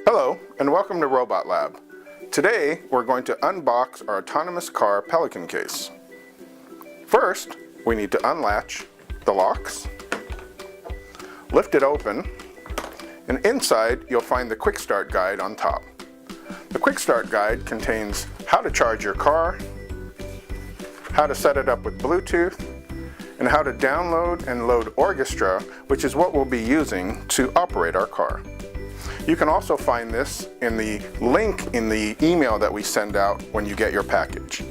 Hello and welcome to Robot Lab. Today we're going to unbox our autonomous car Pelican case. First, we need to unlatch the locks, lift it open, and inside you'll find the Quick Start Guide on top. The Quick Start Guide contains how to charge your car, how to set it up with Bluetooth, and how to download and load Orchestra, which is what we'll be using to operate our car. You can also find this in the link in the email that we send out when you get your package.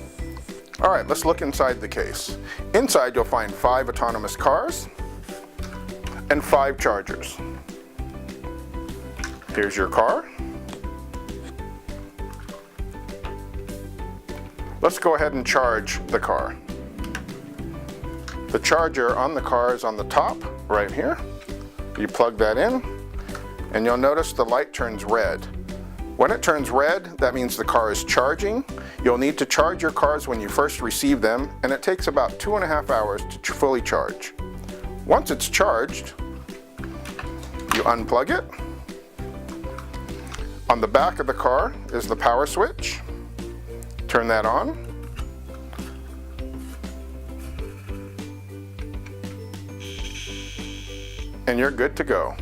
Alright, let's look inside the case. Inside you'll find 5 autonomous cars and 5 chargers. Here's your car. Let's go ahead and charge the car. The charger on the car is on the top, right here. You plug that in, and you'll notice the light turns red. When it turns red, that means the car is charging. You'll need to charge your cars when you first receive them, and it takes about 2.5 hours to fully charge. Once it's charged, you unplug it. On the back of the car is the power switch. Turn that on. And you're good to go.